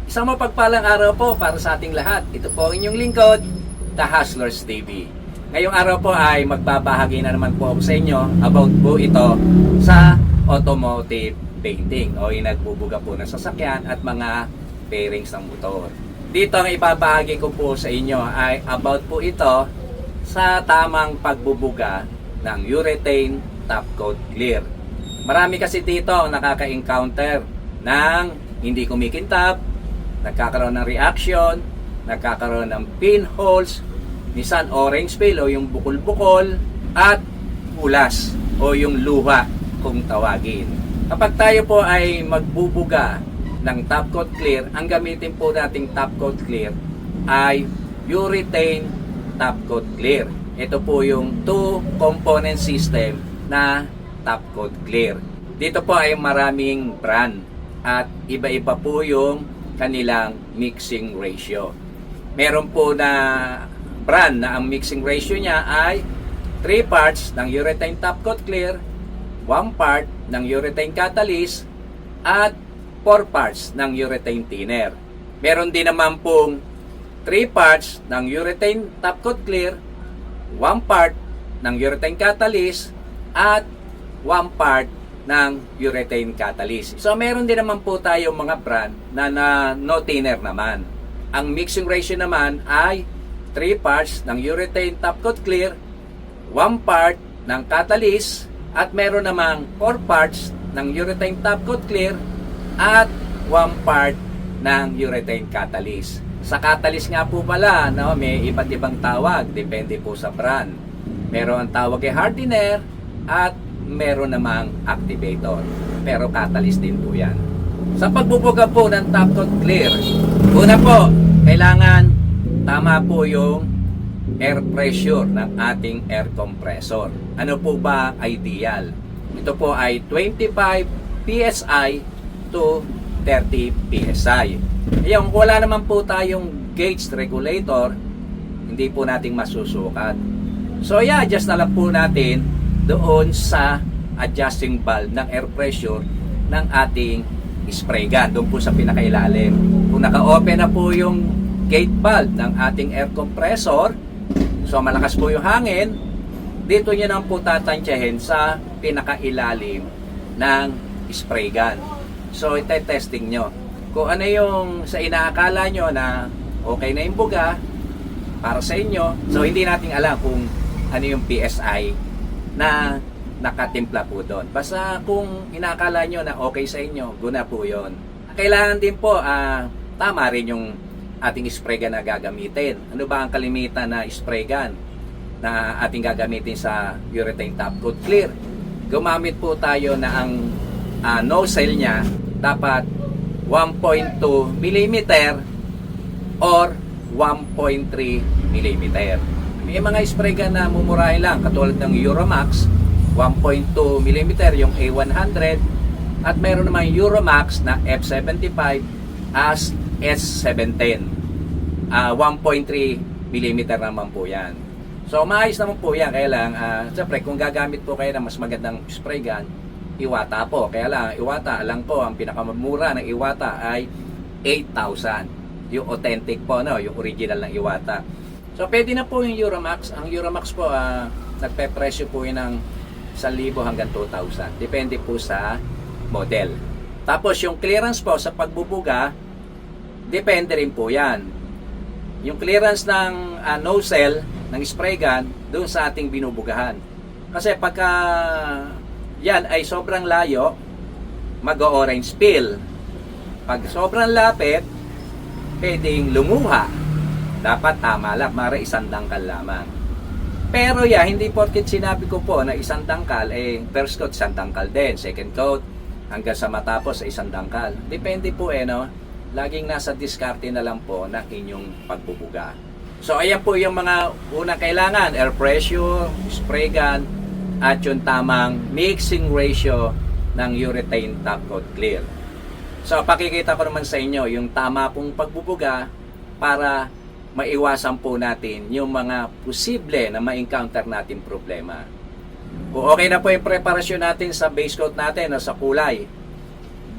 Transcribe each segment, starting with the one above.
Isang mapagpalang araw po para sa ating lahat. Ito po ang inyong lingkod, The Hustlers TV. Ngayong araw po ay magbabahagi na naman po ako sa inyo about po ito sa automotive painting o yung nagbubuga po ng sasakyan at mga bearings ng motor. Dito ang ibabahagi ko po sa inyo ay about po ito sa tamang pagbubuga ng urethane top coat clear. Marami kasi dito ang nakaka-encounter ng hindi kumikintab, nagkakaroon ng reaction, nagkakaroon ng pinholes, minsan orange peel o yung bukol-bukol, at ulas o yung luha kung tawagin. Kapag tayo po ay magbubuga ng top coat clear, ang gamitin po nating top coat clear ay urethane top coat clear. Ito po yung two component system na top coat clear. Dito po ay maraming brand at iba-iba po yung kanilang mixing ratio. Meron po na brand na ang mixing ratio niya ay 3 parts ng urethane top coat clear, 1 part ng urethane catalyst, at 4 parts ng urethane thinner. Meron din naman pong 3 parts ng urethane top coat clear, 1 part ng urethane catalyst, at 1 part ng urethane catalyst. So meron din naman po tayong mga brand na no thinner naman. Ang mixing ratio naman ay 3 parts ng urethane top coat clear, 1 part ng catalyst, at meron namang 4 parts ng urethane top coat clear at 1 part ng urethane catalyst. Sa catalyst nga po pala, no, may iba't ibang tawag, depende po sa brand. Meron ang tawag ay hardener at meron namang activator. Pero catalyst din po yan. Sa pagbubuga po ng top coat clear, una po, kailangan tama po yung air pressure ng ating air compressor. Ano po ba ideal? Ito po ay 25 PSI to 30 PSI. Yung wala naman po tayong gauge regulator, hindi po nating masusukat. So i-adjust na lang po natin doon sa adjusting valve ng air pressure ng ating spray gun, doon po sa pinakailalim. Kung naka-open na po yung gate valve ng ating air compressor, so malakas po yung hangin, dito nyo nang po tatansyahin sa pinakailalim ng spray gun. So ite-testing nyo kung ano yung sa inaakala nyo na okay na yung buga para sa inyo. So hindi natin alam kung ano yung PSI na nakatimpla po doon. Basta kung inakala nyo na okay sa inyo, guna po yon. Kailangan din po tama rin yung ating spray gun na gagamitin. Ano ba ang kalimitan na spray gun na ating gagamitin sa urethane top coat clear? Gumamit po tayo na ang nozzle niya dapat 1.2 mm or 1.3 mm. May mga spray gun na mumurahin lang katulad ng Euromax 1.2 mm yung A100, at meron naman Euromax na F75 as S710 1.3 mm naman po yan. So maayos naman po yan. Kaya lang siyempre kung gagamit po kayo ng mas magandang spray gun, Iwata po. Kaya lang Iwata, alam po ang pinakamamura ng Iwata ay 8,000 yung authentic po, no, yung original ng Iwata. So pwede na po yung Euromax. Ang Euromax po nagpe-presyo po yun ng 1,000 hanggang 2,000. Depende po sa model. Tapos yung clearance po sa pagbubuga, depende rin po yan. Yung clearance ng nozzle ng spray gun doon sa ating binubugahan. Kasi pagka yan ay sobrang layo, mag-orange peel. Pag sobrang lapit, pwedeng lumuha. Dapat tama lang, mara 1 dangkal lamang. Pero hindi porket sinabi ko po na 1 dangkal, first coat 1 dangkal din, second coat hanggang sa matapos 1 dangkal. Depende po no, laging nasa diskarte na lang po ng inyong pagbubuga. So ayan po yung mga unang kailangan, air pressure, spray gun, at yung tamang mixing ratio ng urethane top coat clear. So pakikita ko naman sa inyo yung tama pong pagbubuga para maiwasan po natin yung mga posible na ma-encounter natin problema. Kung okay na po yung preparasyon natin sa base coat natin o sa kulay,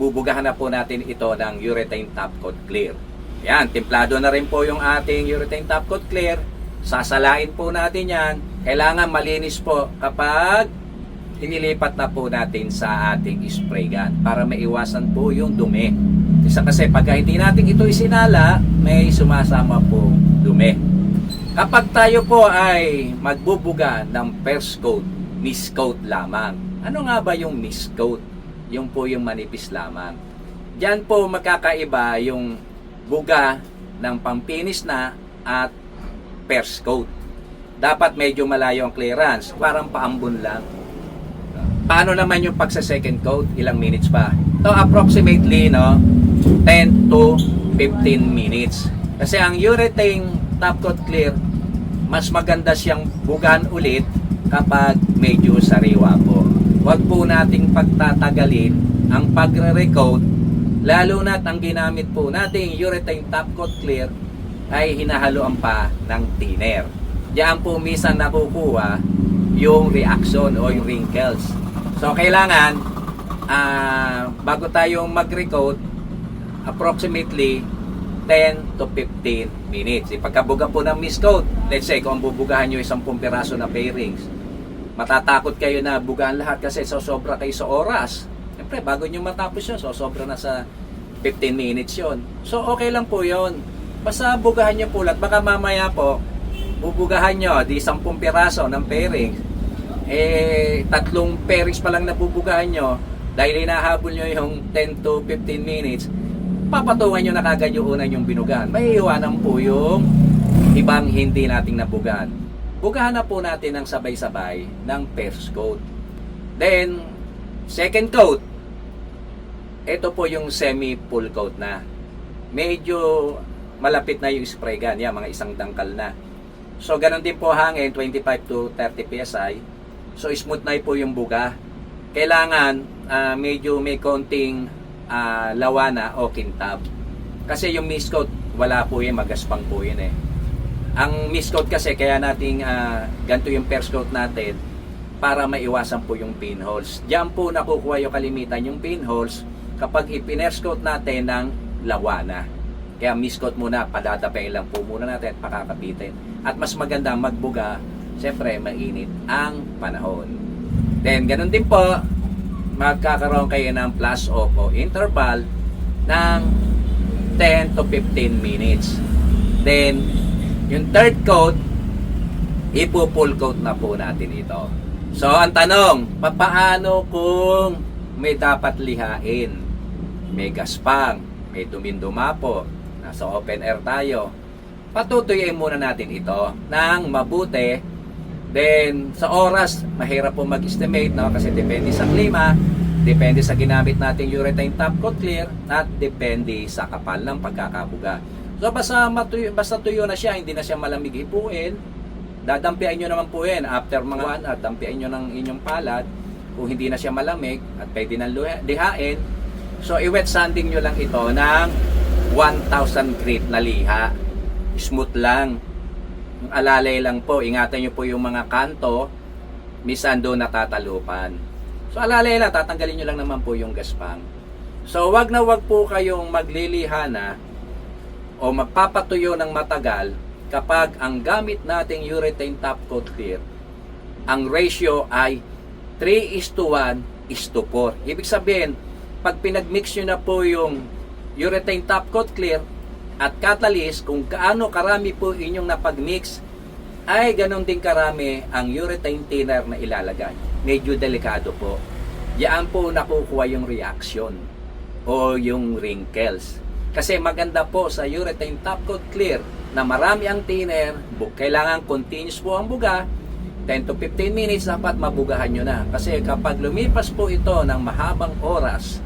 bubugahan na po natin ito ng urethane top coat clear. Yan, templado na rin po yung ating urethane top coat clear. Sasalain po natin yan. Kailangan malinis po kapag inilipat na po natin sa ating spray gun para maiwasan po yung dumi. Isa kasi pagka hindi natin ito isinala, may sumasama po dumi. Kapag tayo po ay magbubuga ng first coat, mist coat lamang. Ano nga ba yung mist coat? Yung po yung manipis lamang. Diyan po magkakaiba yung buga ng pampinis na at first coat. Dapat medyo malayo ang clearance, parang paambon lang. Paano naman yung pagsa second coat? Ilang minutes pa? So approximately 10 to 15 minutes. Kasi ang urethane top coat clear, mas maganda siyang bugan ulit kapag medyo sariwa po. Huwag po nating pagtatagalin ang pagre-recoat, lalo na't ang ginamit po nating urethane top coat clear ay hinahaluan pa ng thinner. Diyan po minsan nakukuha yung reaction o yung wrinkles. So kailangan bago tayo mag-recoat, approximately 10 to 15 minutes. Pagkabuga po ng mist coat, let's say kung bubugahan nyo 10 piraso na pairings, matatakot kayo na bugahan lahat kasi sobra kayo sa oras. Siyempre, bago nyo matapos yun, sobra na sa 15 minutes yun. So, okay lang po yun. Basta bugahan nyo po lahat. Baka mamaya po, bubugahan nyo, 10 piraso ng pairings. 3 pairings pa lang nabubugahan nyo, dahil hinahabol nyo yung 10 to 15 minutes, papatungan nyo na kagad yung una yung binugahan. May iwanan po yung ibang hindi nating nabugahan. Bugahan na po natin ng sabay-sabay ng first coat. Then, second coat, ito po yung semi-full coat na. Medyo malapit na yung spray gun. Yan, mga isang dangkal na. So, ganun din po hangin, 25 to 30 PSI. So, smooth na po yung buga. Kailangan, medyo may konting lawana o kintab. Kasi yung mist coat, wala po yun, magaspang po yun eh. Ang mist coat kasi, kaya nating ganito yung first coat natin para maiwasan po yung pinholes. Diyan po nakukuha yung kalimitan yung pinholes kapag ipiners coat natin ng lawana. Kaya mist coat muna, padadapain lang po muna natin at pakakapitin. At mas maganda magbuga, siyempre mainit ang panahon. Then, ganun din po, magkakaroon kayo ng plus o interval ng 10 to 15 minutes. Then, yung third coat, ipo-full coat na po natin ito. So, ang tanong, papaano kung may dapat lihain? May gaspang, may dumindumapo, nasa open air tayo. Patutuyin muna natin ito ng mabuti. Then, sa oras, mahirap po mag-estimate, no? Kasi depende sa klima, depende sa ginamit nating urethane top coat clear, at depende sa kapal ng pagkakabuga. So, basta tuyo na siya, hindi na siya malamig ipuin, dadampian nyo naman po yan after mga 1 hour, dampian nyo ng inyong palad. Kung hindi na siya malamig at pwede nang lihain, so i-wet sanding nyo lang ito ng 1,000 grit na liha. Smooth lang, alalay lang po. Ingatan nyo po yung mga kanto, minsan doon natatalupan. So alalay lang, tatanggalin nyo lang naman po yung gaspang. So wag na wag po kayong magliliha na o magpapatuyo ng matagal kapag ang gamit nating urethane top coat clear, ang ratio ay 3:1:4. Ibig sabihin, pag pinagmix nyo na po yung urethane top coat clear at catalyst, kung kaano karami po inyong napagmix, ay ganun din karami ang urethane thinner na ilalagay. Medyo delikado po. Yan po nakukuha yung reaction o yung wrinkles. Kasi maganda po sa urethane top coat clear na marami ang thinner, kailangan continuous po ang buga, 10 to 15 minutes dapat mabugahan nyo na. Kasi kapag lumipas po ito ng mahabang oras,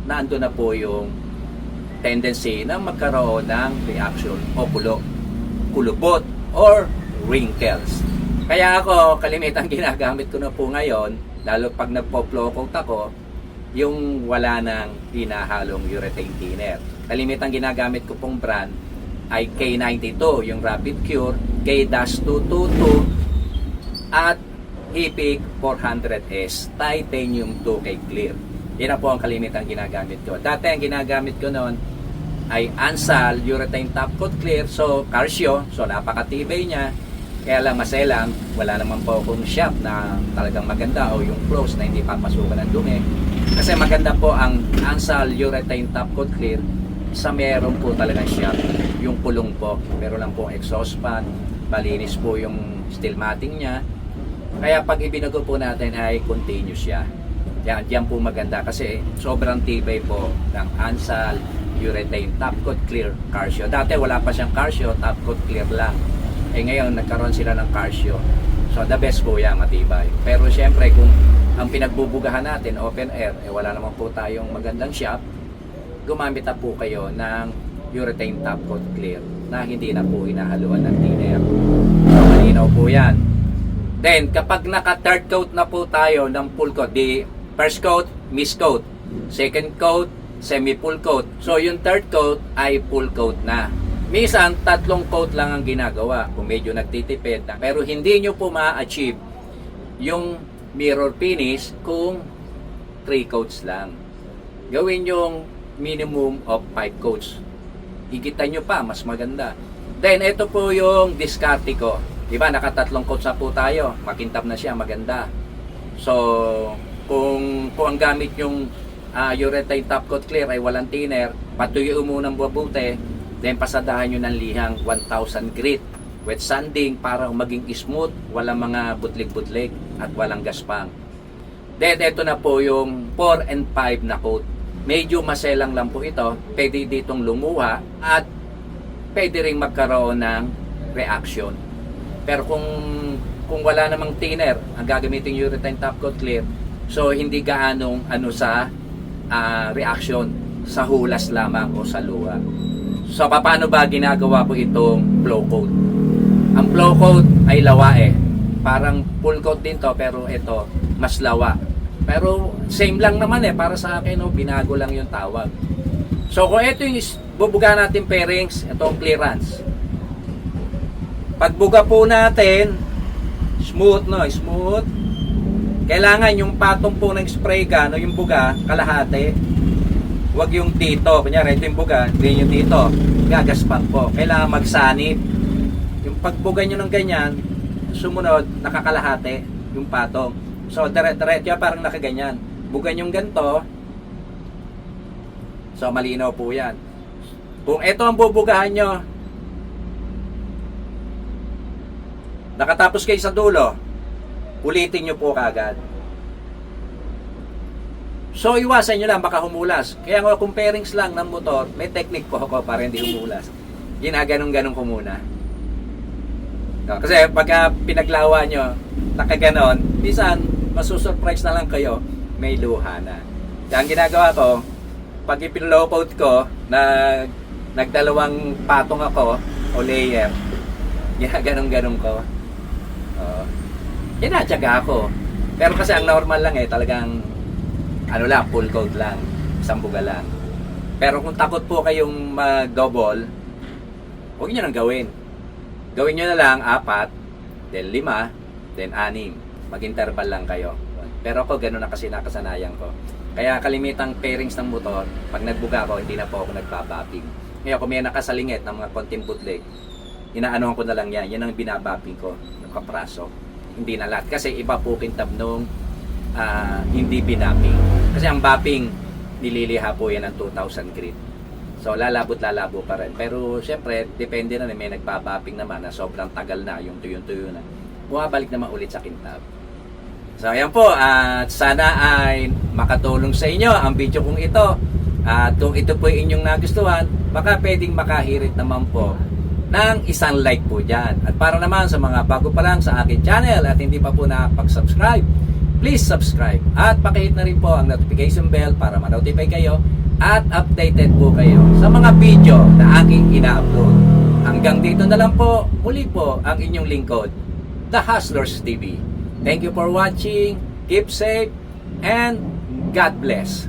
nando na po yung tendency na magkaroon ng reaction o kulubot or wrinkles. Kaya ako, kalimitang ginagamit ko na po ngayon, lalo pag nagpo-flow coat ako, yung wala nang hinahalong urethane thinner. Kalimitang ginagamit ko pong brand ay K92, yung Rapid Cure, K-222, at Hipig 400S Titanium 2K Clear. Yan na po ang kalimitang ginagamit ko. Dati ang ginagamit ko noon ay Ansal Urethane Top Coat Clear, so Carcio, so napakatibay niya. Kaya lang maselang, wala naman po akong shop na talagang maganda o yung close na hindi papasukan ng dumi. Kasi maganda po ang Ansal Urethane Top Coat Clear sa meron po talagang shop. Yung kulong po, meron lang po exhaust fan, malinis po yung steel matting niya. Kaya pag ibinago po natin ay continuous siya. Yan po maganda kasi sobrang tibay po ng Ansal Urethane Top Coat Clear Carcio. Dati wala pa siyang Carcio, Top Coat Clear lang. Ngayon nagkaroon sila ng Carcio. So the best po yan, matibay. Pero syempre kung ang pinagbubugahan natin open air, wala naman po tayong magandang shop, gumamit na po kayo ng Urethane Top Coat Clear na hindi na po inahaluan ng thinner. So malinaw po yan. Then kapag naka third coat na po tayo ng full coat, di first coat, mist coat, second coat, semi full coat. So yung third coat ay full coat na. Minsan, 3 coat lang ang ginagawa kung medyo nagtitipid. Pero hindi nyo po ma-achieve yung mirror finish kung 3 coats lang. Gawin yung minimum of 5 coats. Higitan nyo pa, mas maganda. Then, ito po yung discarte ko. Diba, naka 3 coats na po tayo. Makintab na siya, maganda. So, kung ang gamit yung urethane top coat clear ay walang thinner, patuyuin mo ng mabuti. Then pasadahan nyo ng lihang 1000 grit wet sanding para maging smooth, walang mga butlig-butlig at walang gaspang. Then ito na po yung 4 and 5 na coat. Medyo maselang lang po ito, pwede ditong lumuha at pwede ring magkaroon ng reaction. Pero kung wala namang thinner, ang gagamitin yung urethane top coat clear, so hindi gaanong sa reaction, sa hulas lamang o sa luha. So, paano ba ginagawa po itong flow coat? Ang flow coat ay lawa Parang full coat din to, pero ito, mas lawa. Pero, same lang naman para sa akin, binago lang yung tawag. So, kung ito yung bubuga natin pairings, itong clearance. Pagbuga po natin, smooth, smooth. Kailangan yung patong po ng spray gun, yung buga, kalahati. Huwag yung dito, kunyari ito yung buga, hindi yung dito, gagaspan po. Kailangan magsanib. Yung pagbuga nyo ng ganyan, sumunod, nakakalahati yung patong. So, dire-diretso parang nakaganyan. Bugan yung ganito, so malinaw po yan. Kung ito ang bubugahan nyo, nakatapos kayo sa dulo, ulitin nyo po kagad. So, iwasan nyo lang, baka humulas. Kaya nga, kung pairings lang ng motor, may technique po ako para hindi humulas. Ginaganong-ganong ko muna. No, kasi pagka pinaglawa nyo, nakaganon, minsan, masusurprise na lang kayo, may luha na. Kaya ang ginagawa ko, pag ipinlow-coat ko, nagdalawang patong ako, o layer, ginaganong-ganong ko. Ginatsaga ako. Pero kasi ang normal lang talagang full coat lang, isang buga lang. Pero kung takot po kayong mag-double, huwag nyo nang gawin. Gawin nyo na lang 4, then 5, then 6. Mag-interval lang kayo. Pero ako, gano'n na kasi nakasanayan ko. Kaya kalimitang pairings ng motor, pag nagbuga ko, hindi na po ako nagbabapping. Ngayon, kung may nakasalingit ng mga konting bootleg, inaanohan ko na lang yan. Yan ang binabapping ko, yung kapraso. Hindi na lahat. Kasi iba po kintab nung hindi binapping. Kasi ang bapping, nililiha po yan ng 2,000 grit. So, lalabot-lalabo pa rin. Pero, syempre, depende na, may nagbabapping naman na sobrang tagal na, yung tuyo-tuyo na. Bumabalik naman ulit sa kintab. So, ayan po. At sana ay makatulong sa inyo ang video kong ito. At kung ito po inyong nagustuhan, baka pwedeng makahirit naman po ng isang like po dyan. At para naman sa mga bago pa lang sa akin channel at hindi pa po nakapag-subscribe, please subscribe at pakihit na rin po ang notification bell para ma-notify kayo at updated po kayo sa mga video na aking ina-upload. Hanggang dito na lang po, muli po ang inyong lingkod, The Hustlers TV. Thank you for watching, keep safe, and God bless.